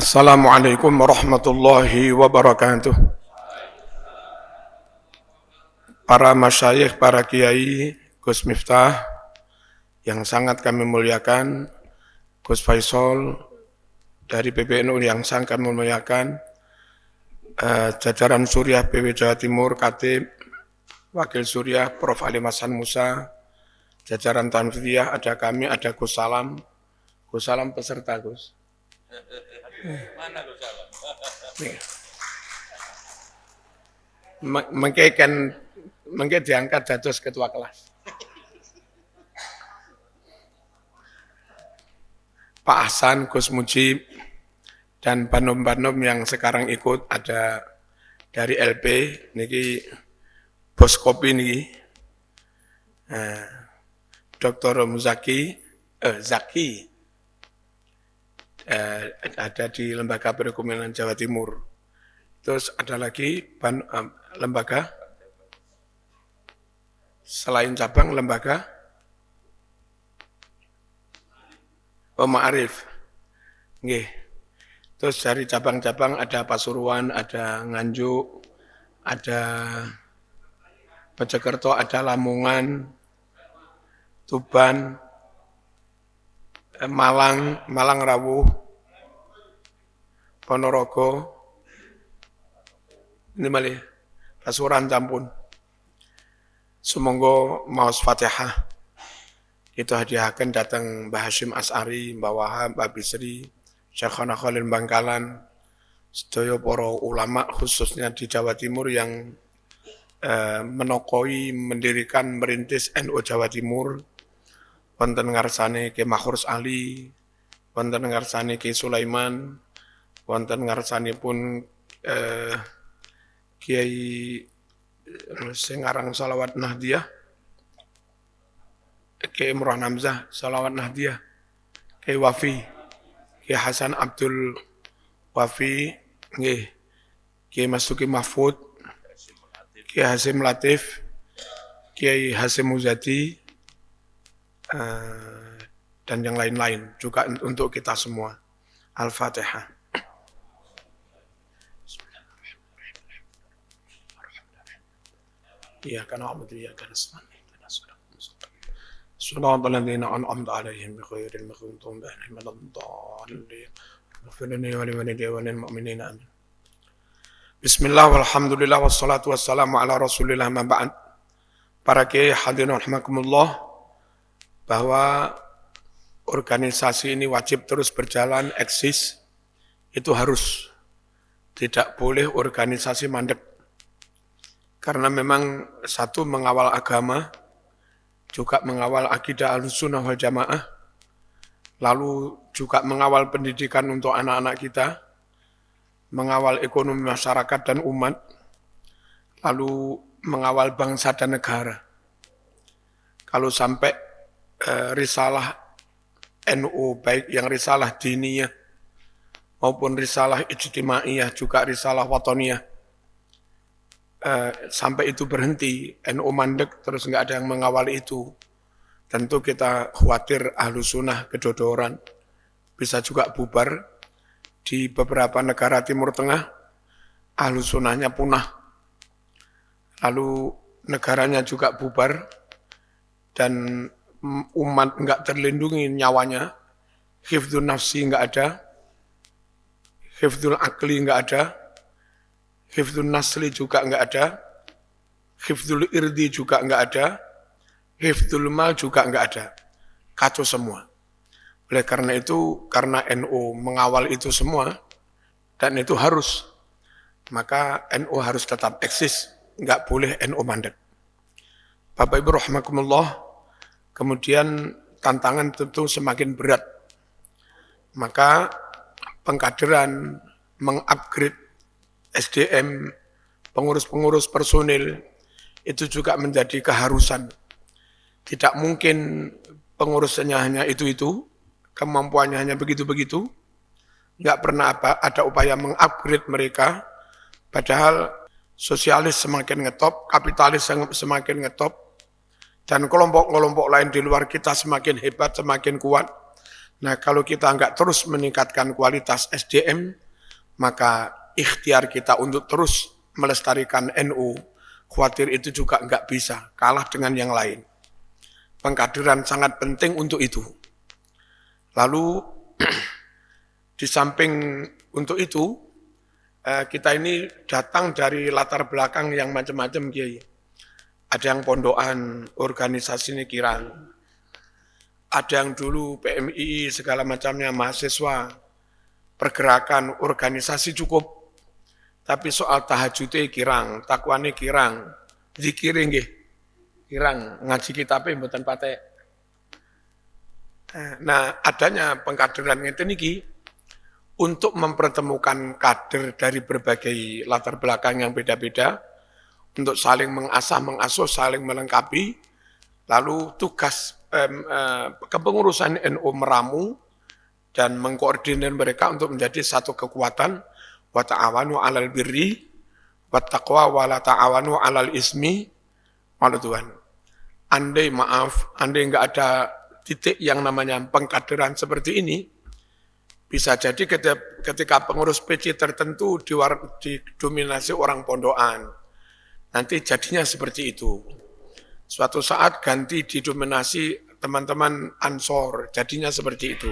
Assalamualaikum warahmatullahi wabarakatuh. Para masyayikh, para kiai, Gus Miftah, yang sangat kami muliakan, Gus Faisal dari PBNU yang sangat kami muliakan, jajaran Suriah PW Jawa Timur, Katib, Wakil Suriah Prof. Ali Hasan Musa, jajaran Tanfidiyah, ada kami, ada Gus Salam peserta Gus. Mana Gus Salam? Mengke diangkat dados ketua kelas. Pak Hasan, Gus Mujib, dan banom-banom yang sekarang ikut ada dari LP, niki bos kopi niki, Dr. Zaki, ada di Lembaga Perekonomian Jawa Timur. Terus ada lagi lembaga, selain cabang lembaga, Ma'arif. Nggih. Terus dari cabang-cabang ada Pasuruan, ada Nganjuk, ada Mojokerto, ada Lamongan, Tuban, Malang Rawuh, Ponorogo, ini malih Pasuruan campun. Sumangga maos Fatihah. Itu hadiahkan datang Mbah Hashim As'ari, Mbah Wahab, Mbah Bisri, Syekhana Khalil Bangkalan, sedaya para ulama khususnya di Jawa Timur yang menokoi, mendirikan, merintis NU Jawa Timur. Wonten ngarsane Ki Mahrus Ali, wonten ngarsane Ki Sulaiman, wonten ngarsanipun Kiai sing aran Shalawat Nahdiyah, Kiai Imran Hamzah Shalawat Nahdiyah, Kiai Wafi, Kiai Hasan Abdul Wafi, nggih, Kiai Masuki Mahfud, Kiai Hasim Latif, Kiai Hasim Muzadi, dan yang lain-lain juga untuk kita semua. Al-Fatihah. Iyyaka na'budu wa iyyaka nasta'in. Shiratal ladzina an'amta 'alaihim ghairil maghdubi 'alaihim waladdallin. Ighfir lana wa li walidayya wa lil mu'minina amin. Bismillah walhamdulillah wassalatu wassalamu ala Rasulillah ma ba'd. Para kiai hadirin rahimakumullah, bahwa organisasi ini wajib terus berjalan, eksis, itu harus. Tidak boleh organisasi mandek. Karena memang satu mengawal agama, juga mengawal akidah Ahlussunnah wal Jamaah, lalu juga mengawal pendidikan untuk anak-anak kita, mengawal ekonomi masyarakat dan umat, lalu mengawal bangsa dan negara. Kalau sampai risalah NU, baik yang risalah diniyah maupun risalah ijtimaiyah, juga risalah watoniyah, sampai itu berhenti, NU mandek, terus nggak ada yang mengawali itu, tentu kita khawatir Ahlussunnah kedodoran, bisa juga bubar. Di beberapa negara Timur Tengah, Ahlussunnahnya punah, lalu negaranya juga bubar, dan umat nggak terlindungi nyawanya, hifdzun nafsi nggak ada, hifdzul akli nggak ada, hifdzun nasli juga nggak ada, hifdzul irdi juga nggak ada, hifdzul mal juga nggak ada, kacau semua. Oleh karena itu, karena NU mengawal itu semua, dan itu harus, maka NU harus tetap eksis, nggak boleh NU mandek. Bapak Ibu rahimakumullah, kemudian tantangan tentu semakin berat. Maka pengkaderan, mengupgrade SDM, pengurus-pengurus personil, itu juga menjadi keharusan. Tidak mungkin pengurusnya hanya itu-itu, kemampuannya hanya begitu-begitu, nggak pernah ada upaya mengupgrade mereka, padahal sosialis semakin ngetop, kapitalis semakin ngetop, dan kelompok-kelompok lain di luar kita semakin hebat, semakin kuat, Nah, kalau kita nggak terus meningkatkan kualitas SDM, maka ikhtiar kita untuk terus melestarikan NU, khawatir itu juga nggak bisa, kalah dengan yang lain. Pengkaderan sangat penting untuk itu. Lalu, di samping untuk itu, kita ini datang dari latar belakang yang macam-macam, Kiai. Ada yang pondokan, organisasi ini kirang. Ada yang dulu PMII, segala macamnya, mahasiswa, pergerakan, organisasi cukup. Tapi soal tahajudnya kirang, takwane kirang, zikirin nggih, kirang, ngaji kitabnya mboten patek. Nah, adanya pengkaderan ngeten niki untuk mempertemukan kader dari berbagai latar belakang yang beda-beda, untuk saling mengasuh, saling melengkapi, lalu tugas kepengurusan NU meramu dan mengkoordinir mereka untuk menjadi satu kekuatan, wa ta'awanu 'alal birri wat taqwa wa la ta'awanu 'alal ismi wal udwan. Andai enggak ada titik yang namanya pengkaderan seperti ini, bisa jadi ketika pengurus PC tertentu didominasi orang pondokan, nanti jadinya seperti itu. Suatu saat ganti didominasi teman-teman Ansor, jadinya seperti itu.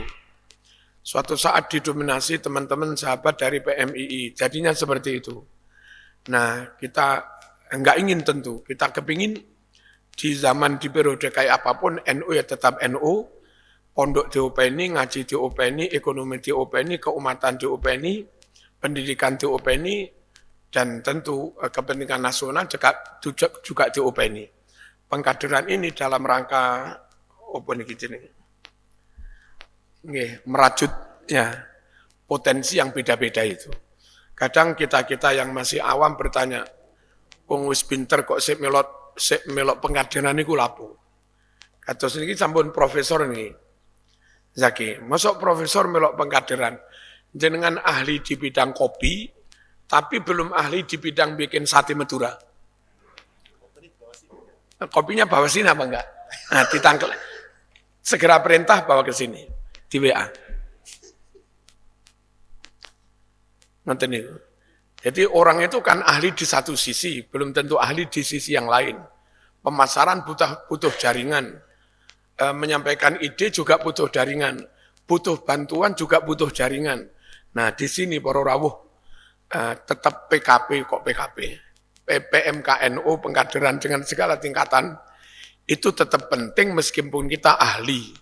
Suatu saat didominasi teman-teman sahabat dari PMII, jadinya seperti itu. Nah, kita enggak ingin tentu, kita kepingin di zaman di periode kayak apapun, NU ya tetap NU, pondok diopeni, ngaji diopeni, ekonomi diopeni, keumatan diopeni, pendidikan diopeni, dan tentu kepentingan nasional juga diopeni. Pengkaderan ini dalam rangka merajut ya potensi yang beda-beda itu. Kadang kita yang masih awam bertanya, wong wis pinter kok sik melok pengkaderan niku lapo. Kados niki sampun profesor niki. Zaki, masuk profesor melok pengkaderan. Jenengan ahli di bidang kopi, tapi belum ahli di bidang bikin sate Madura. Kopinya bawa sini apa enggak? Nah, ditangkel. Segera perintah bawa ke sini di WA. Nanti nih. Jadi orang itu kan ahli di satu sisi, belum tentu ahli di sisi yang lain. Pemasaran butuh jaringan, menyampaikan ide juga butuh jaringan, butuh bantuan juga butuh jaringan. Nah, di sini para rawuh tetap PKP kok PKP. PMKNU, pengkaderan dengan segala tingkatan, itu tetap penting meskipun kita ahli.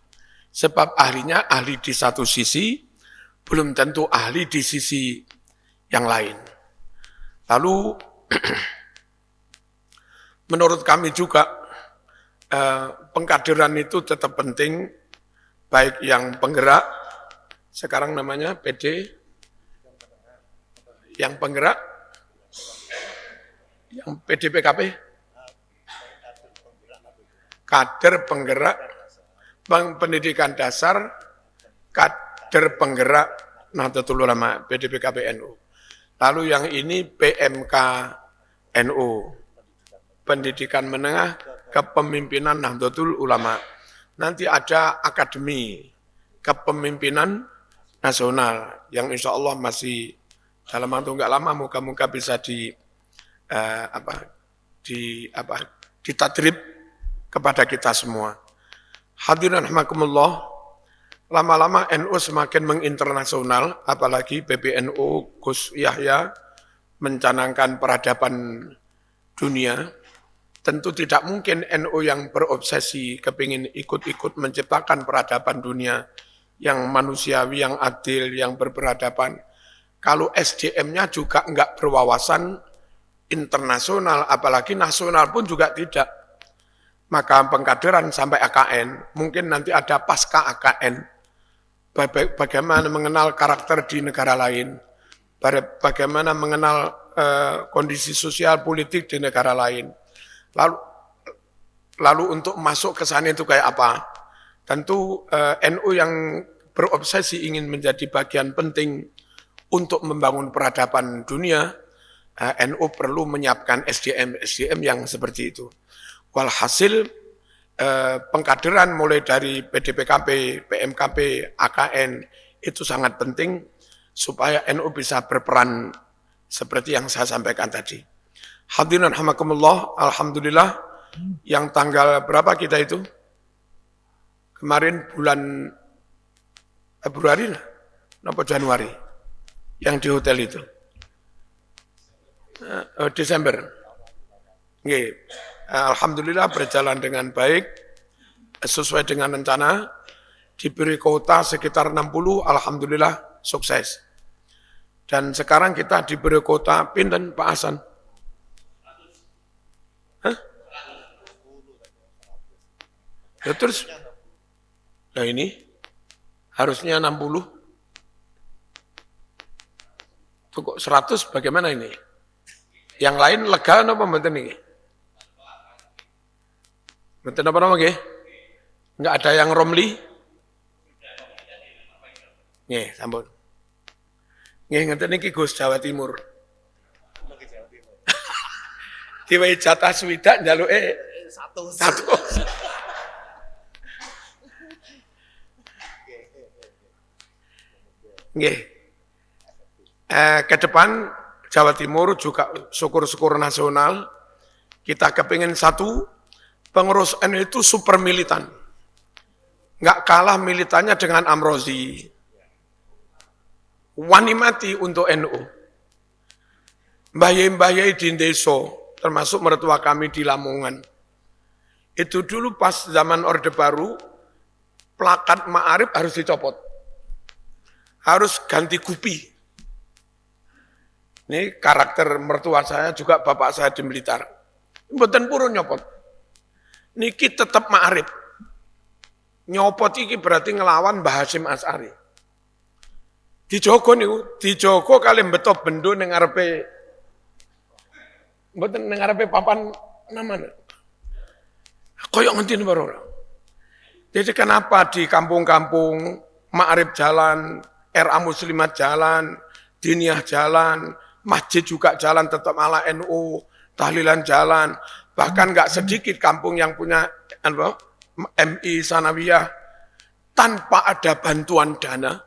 Sebab ahlinya ahli di satu sisi, belum tentu ahli di sisi yang lain. Lalu, menurut kami juga, pengkaderan itu tetap penting, baik yang penggerak, sekarang namanya PD, yang penggerak, yang PDPKP, kader penggerak pendidikan dasar, kader penggerak Nahdlatul Ulama, PDPKP NU. Lalu yang ini PMK NU, pendidikan menengah kepemimpinan Nahdlatul Ulama. Nanti ada akademi kepemimpinan nasional yang insya Allah masih dalam waktu enggak lama, moga-moga bisa ditadrib kepada kita semua. Hadirin rahimakumullah, lama-lama NU semakin menginternasional, apalagi PBNU Gus Yahya mencanangkan peradaban dunia. Tentu tidak mungkin NU yang berobsesi kepingin ikut-ikut menciptakan peradaban dunia yang manusiawi, yang adil, yang berperadaban. Kalau SDM-nya juga enggak berwawasan internasional, apalagi nasional pun juga tidak. Maka pengkaderan sampai AKN, mungkin nanti ada pasca AKN, bagaimana mengenal karakter di negara lain, bagaimana mengenal kondisi sosial politik di negara lain. Lalu untuk masuk ke sana itu kayak apa? Tentu NU yang berobsesi ingin menjadi bagian penting untuk membangun peradaban dunia, NU perlu menyiapkan SDM yang seperti itu. Walhasil pengkaderan mulai dari PDPKP, PMKP, AKN itu sangat penting supaya NU bisa berperan seperti yang saya sampaikan tadi. Hadirin rahimakumullah, alhamdulillah yang tanggal berapa kita itu? Kemarin bulan Februari, apa Januari? Yang di hotel itu. Desember. Nggih. Alhamdulillah berjalan dengan baik, sesuai dengan rencana, diberi kuota sekitar 60, alhamdulillah sukses. Dan sekarang kita diberi kuota pinten Pak Hasan? Hah? Ya, terus, nah ini harusnya 60. Tuh kok 100 bagaimana ini? Yang lain lega apa mboten ini? Mboten apa-apa nggih? Enggak ada yang romli? Nggih, sampun. Nggih ngeten niki Gus Jawa Timur. Diwehi jatah swidak njaluke 1. Nggih. Ke depan Jawa Timur juga syukur-syukur nasional, kita kepingin satu, pengurus NU itu super militan. Nggak kalah militannya dengan Amrozi. Wani mati untuk NU. Mbah-mbah di desa, termasuk mertua kami di Lamongan. Itu dulu pas zaman Orde Baru, plakat Ma'arif harus dicopot. Harus ganti gupi. Ini karakter mertua saya juga bapak saya di Blitar. Mboten purun nyopot. Niki tetap Ma'arif. Nyopot iki berarti ngelawan Mbah Hasyim Asy'ari. Dijogo niku, dijogo kali beto bendo ning ngarepe mboten ning ngarepe papan namanya. Koyok ngenteni ora. Jadi kenapa di kampung-kampung Ma'arif jalan, RA Muslimat jalan, Diniyah jalan, masjid juga jalan tetap ala NU, tahlilan jalan, bahkan nggak sedikit kampung yang punya MI Sanawiyah tanpa ada bantuan dana.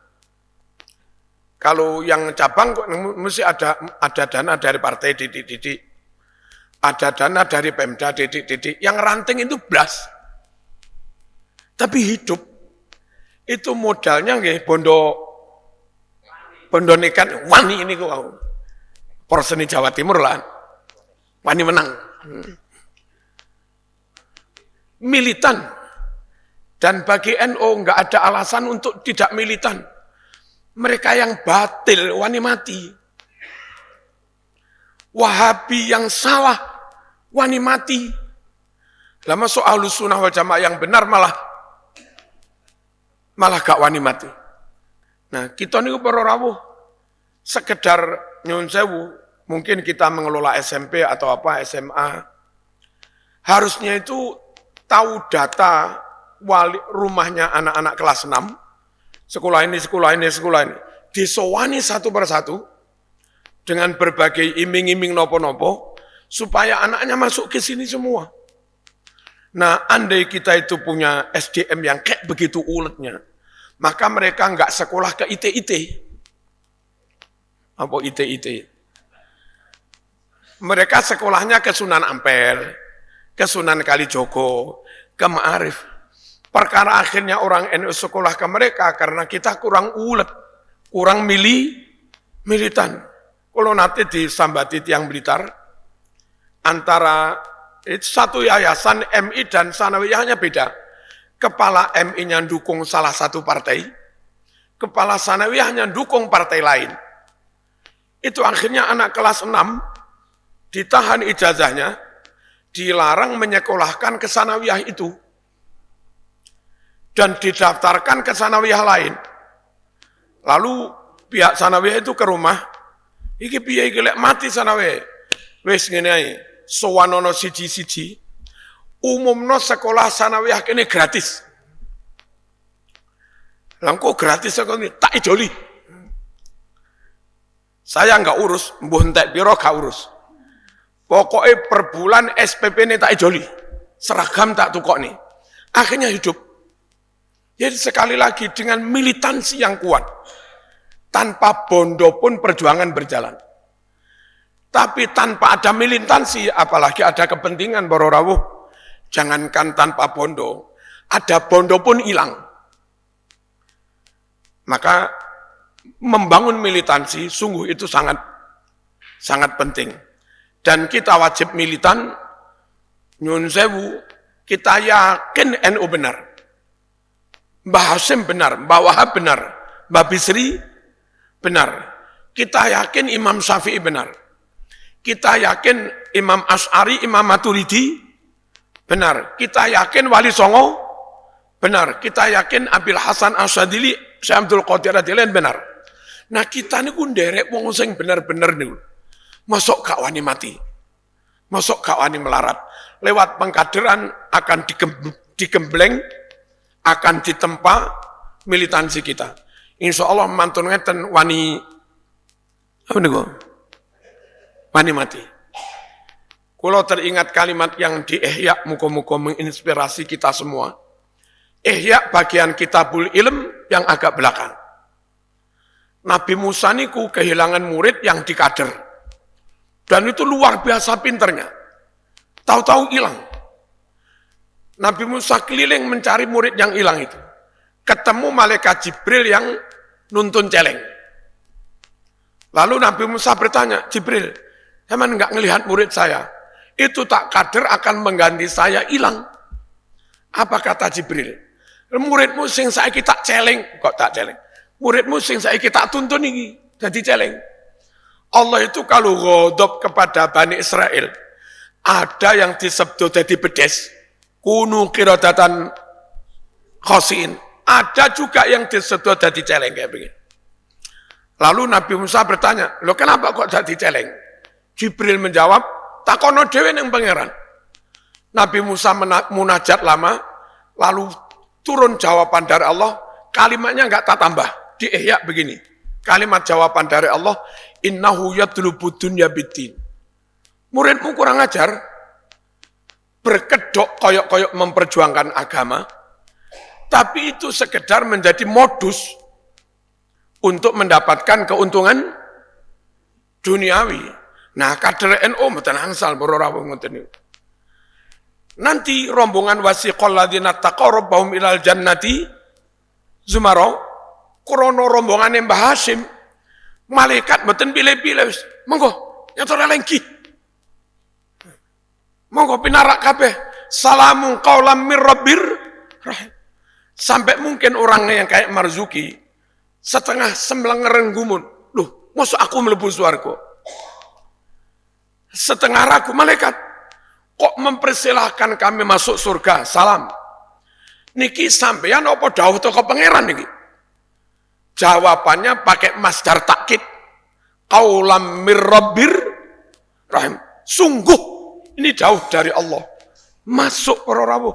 Kalau yang cabang mesti ada dana dari partai titik-titik, ada dana dari Pemda titik-titik. Yang ranting itu blas. Tapi hidup itu modalnya nggih bondo nekan wani ini kok Porseni Jawa Timur lah. Wani menang. Militan. Dan bagi NU nggak ada alasan untuk tidak militan. Mereka yang batil, wani mati. Wahabi yang salah, wani mati. Lama soal Ahlussunnah wal Jamaah yang benar malah gak wani mati. Nah, kita ini para rawuh sekedar nyun sewu, mungkin kita mengelola SMP atau apa SMA, harusnya itu tahu data rumahnya anak-anak kelas 6, sekolah ini, disowani satu persatu dengan berbagai iming-iming nopo-nopo supaya anaknya masuk ke sini semua. Nah, andai kita itu punya SDM yang kayak begitu uletnya, maka mereka nggak sekolah ke IT. Apa IT? Mereka sekolahnya ke Sunan Ampel, ke Sunan Kalijogo, ke Ma'arif. Perkara akhirnya orang NU sekolah ke mereka karena kita kurang ulet, kurang militan. Kalau nanti disambati tiang Blitar, antara satu yayasan MI dan Sanawiyahnya beda. Kepala MI-nya dukung salah satu partai, kepala Sanawiyahnya dukung partai lain. Itu akhirnya anak kelas 6 ditahan ijazahnya, dilarang menyekolahkan ke Sanawiyah itu. Dan didaftarkan ke Sanawiyah lain. Lalu pihak Sanawiyah itu ke rumah, iki piye iki lek mati Sanawiyah. Wis ngene ae, sowanono siji-siji, umumno sekolah Sanawiyah kene gratis. Langko gratis sekolah ini, tak ijoli. Saya enggak urus, mbuh entek piro gak urus. Pokoknya per bulan SPP ini tak ijoli. Seragam tak tukok nih. Akhirnya hidup. Jadi sekali lagi dengan militansi yang kuat, tanpa bondo pun perjuangan berjalan. Tapi tanpa ada militansi, apalagi ada kepentingan para rawuh, jangankan tanpa bondo, ada bondo pun hilang. Maka membangun militansi sungguh itu sangat penting. Dan kita wajib militan, nyun sewu, kita yakin NU benar, Mbah Hasyim benar, Mbah Wahab benar, Mbah Bisri benar. Kita yakin Imam Syafi'i benar. Kita yakin Imam Asy'ari, Imam Maturidi benar. Kita yakin Wali Songo benar. Kita yakin Abil Hasan Asyadili, Syekh Abdul Qadir Ad-Dailan benar. Nah kita ini pun derek wong sing bener-bener nih. Masuk gak wani mati. Masuk gak wani melarat. Lewat pengkaderan akan digembleng, akan ditempa militansi kita. Insya Allah mantun ngeten wani apa nih wani mati. Kalau teringat kalimat yang di Ihya, muka-muka menginspirasi kita semua. Ihya bagian Kitabul Ilm yang agak belakang. Nabi Musa niku kehilangan murid yang dikader. Dan itu luar biasa pinternya. Tahu-tahu hilang. Nabi Musa keliling mencari murid yang hilang itu. Ketemu malaikat Jibril yang nuntun celeng. Lalu Nabi Musa bertanya, Jibril, emang enggak ngelihat murid saya? Itu tak kader akan mengganti saya hilang. Apa kata Jibril? Muridmu sing saiki tak celeng, kok tak celeng? Muridmu sing saiki tak tuntun ini, jadi celeng. Allah itu kalau ghadab kepada Bani Israel, ada yang disebut jadi bedes, kunu qiradatan khasiin. Ada juga yang disebut jadi celeng kayak begini. Lalu Nabi Musa bertanya, lo kenapa kok jadi celeng? Jibril menjawab, takono dhewe ning pangeran. Nabi Musa munajat lama, lalu turun jawaban dari Allah, kalimatnya enggak tak tambah. Di Ihya begini, kalimat jawaban dari Allah, innahu yatlubu dunya biddin. Muridmu kurang ajar, berkedok koyok-koyok memperjuangkan agama, tapi itu sekedar menjadi modus untuk mendapatkan keuntungan duniawi. Nah, kader NU mboten angsal para rawuh ngoten niku. Nanti rombongan wasiqal ladzina taqaw rabbahum ilal jannati zumara, krono rombongane Mbah Hasyim, malaikat mboten pilih-pilih, monggo nyatur lengki. Monggo pinarak kabeh, salamun qaulam mir rabbir rahim. Sampai mungkin orangnya yang kayak Marzuki, setengah semblengereng gumun. Loh, masa aku mlebu swarga? Setengah ragu, malaikat, kok mempersilahkan kami masuk surga? Salam. Niki sampeyan apa dawuh teko pangeran niki? Jawabannya pakai masdar takkid. Qaulam mir rabbir rahim. Sungguh ini jauh dari Allah. Masuk para rawuh.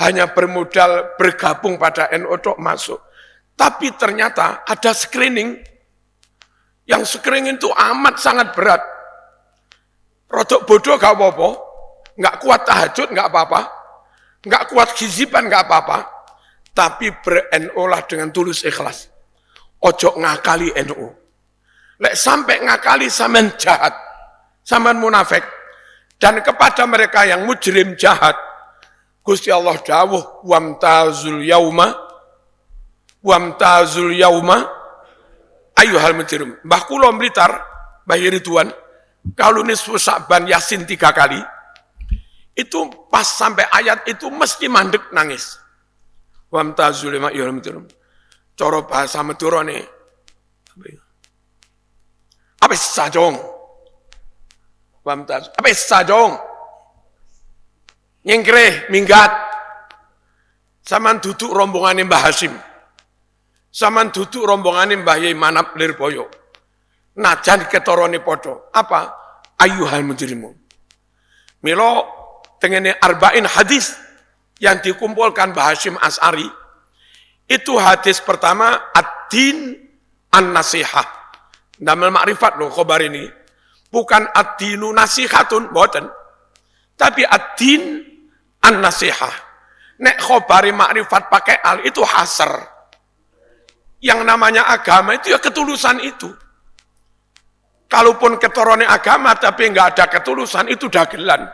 Hanya bermodal bergabung pada NU masuk. Tapi ternyata ada screening. Yang screening itu amat sangat berat. Rodok bodoh gak apa-apa. Gak kuat tahajud gak apa-apa. Gak kuat hiziban gak apa-apa. Tapi ber-NU lah dengan tulus ikhlas. Ojo ngakali NU. Lek sampai ngakali sampean jahat. Sampean munafik. Dan kepada mereka yang mujrim jahat, Gusti Allah dawuh wamtazul yauma ayyuhal mujrim. Mbah kula Blitar, Mbah Ridwan, kalau nisfu Sa'ban Yasin 3 kali, itu pas sampai ayat itu mesti mandek nangis. Wamtazul yauma ayyuhal mujrim. Cara bahasa Madurane apa sajong? Wamtaz apa sajong? Nyengkre, minggat. Saman duduk rombongan Mbah Hasyim. Saman duduk rombongan Mbah Yai Manap Lirboyo. Najan ketorone podo. Apa? Ayyuhal mujrimun. Milo tengene arba'in hadis yang dikumpulkan Mbah Hasyim Asy'ari. Itu hadis pertama, ad-din an-nasihah. Damel makrifat loh khobar ini. Bukan ad-dinu nasihatun, boten. Tapi ad-din an-nasihah. Nek khobari makrifat pakai al itu hasar. Yang namanya agama itu ya ketulusan itu. Kalaupun keturunannya agama tapi enggak ada ketulusan itu dagelan.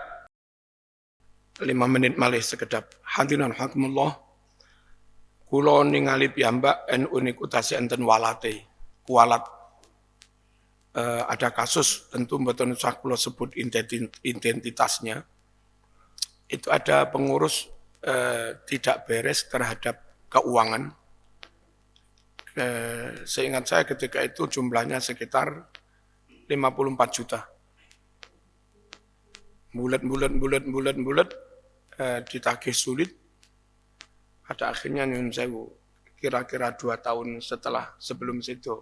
5 menit malih sekedap. Hadirin hakumullah. Kula ningali piyambak NU niku tasih enten walate. Kualat. Ada kasus tentu mboten usah kula sebut identitasnya. Itu ada pengurus tidak beres terhadap keuangan. Seingat saya ketika itu jumlahnya sekitar 54 juta. Bulat, ditagih sulit. Pada akhirnya nyun sewu, kira-kira 2 tahun sebelum situ,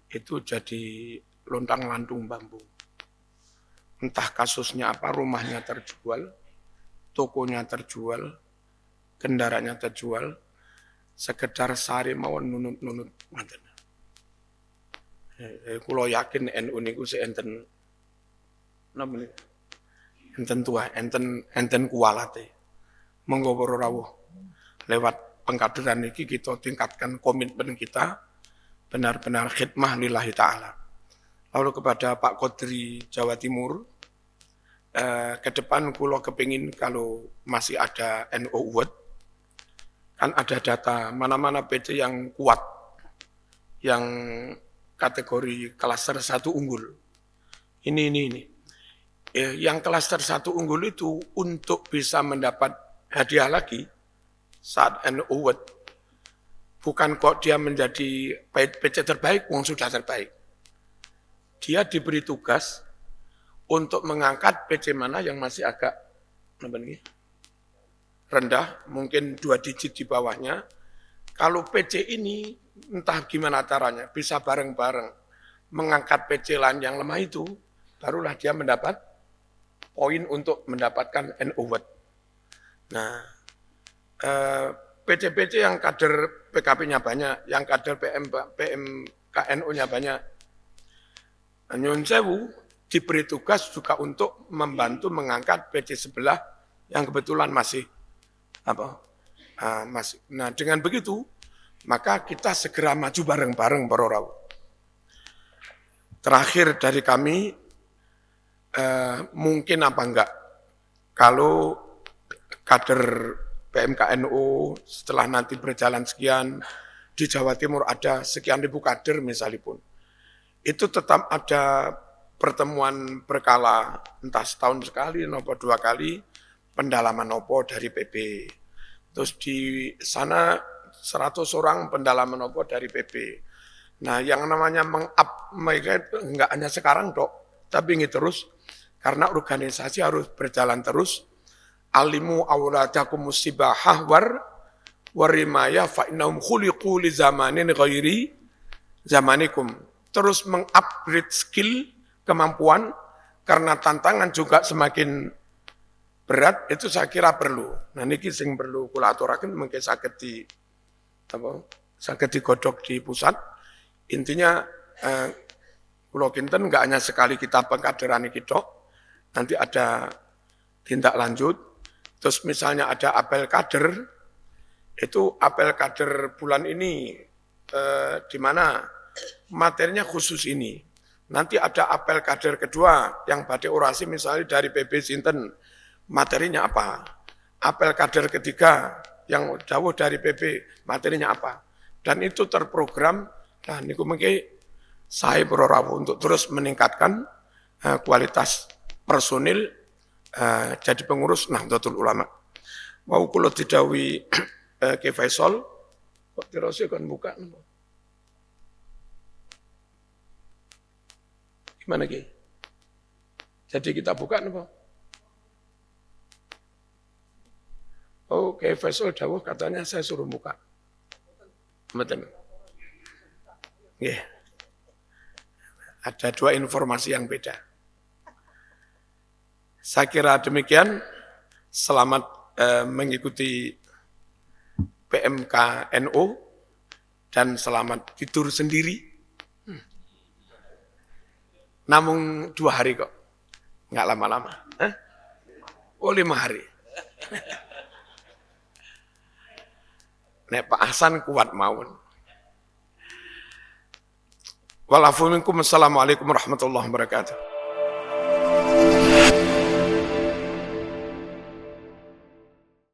itu jadi lontang-lantung bambu. Entah kasusnya apa, rumahnya terjual, tokonya terjual, kendaraannya terjual, sekedar sehari mawon nunut-nunut. Kulo yakin NU niku enten napa niku? Enten tua, enten kualate. Monggo para rawuh. Lewat pengkaderan niki kita tingkatkan komitmen kita benar-benar khidmah lillahi ta'ala. Lalu kepada Pak Kodri Jawa Timur, ke depan kulo kepingin kalau masih ada NU Award, kan ada data mana-mana PC yang kuat, yang kategori klaster 1 unggul. Ini. Yang klaster 1 unggul itu untuk bisa mendapat hadiah lagi saat NU Award, bukan kok dia menjadi PC terbaik, wong sudah terbaik. Dia diberi tugas untuk mengangkat PC mana yang masih agak rendah, mungkin 2 digit di bawahnya. Kalau PC ini entah gimana caranya, bisa bareng-bareng mengangkat PC lain yang lemah itu, barulah dia mendapat poin untuk mendapatkan NU Award. Nah, PC-PC yang kader PKP-nya banyak, yang kader PMKNU-nya banyak. Nyun sewu diberi tugas juga untuk membantu mengangkat PC sebelah yang kebetulan masih masih. Nah, dengan begitu maka kita segera maju bareng-bareng para rawuh. Terakhir dari kami, mungkin apa enggak kalau kader PMKNU setelah nanti berjalan sekian, di Jawa Timur ada sekian ribu kader misalipun, itu tetap ada pertemuan berkala, entah setahun sekali, nopo 2 kali, pendalaman nopo dari PP. Terus di sana 100 orang pendalaman nopo dari PP. Nah, yang namanya meng-up mereka enggak hanya sekarang dok, tapi ini terus, karena organisasi harus berjalan terus. Alimu awladakum musibahah warimaya fa'innahum khuliqu li zamanin ghairi zamanikum. Terus mengupgrade skill, kemampuan, karena tantangan juga semakin berat, itu saya kira perlu. Nah, niki sing perlu kula aturaken mengke saged digodhog di pusat. Intinya kula kinten enggak hanya sekali kita pengkaderan iki tok, nanti ada tindak lanjut. Terus misalnya ada apel kader, itu apel kader bulan ini di mana materinya khusus ini. Nanti ada apel kader kedua yang badai orasi misalnya dari PB Sinten, materinya apa? Apel kader ketiga yang jauh dari PB, materinya apa? Dan itu terprogram, nah niku mungkin saya berorawu untuk terus meningkatkan kualitas personil jadi pengurus Nahdlatul Ulama. Mau kula didhawuhi Ki Faisal, kok terus kan buka. Gimana Ki? Jadi kita buka napa? Oh, Ki Faisal dawuh katanya saya suruh buka. Betul. Nggih. Ada 2 informasi yang beda. Saya kira demikian. Selamat mengikuti PMKNU dan selamat tidur sendiri. Namun 2 hari kok, nggak lama-lama. Oh 5 hari. Nek Pak Hasan kuat mawon. Walafu minkum, assalamualaikum warahmatullahi wabarakatuh.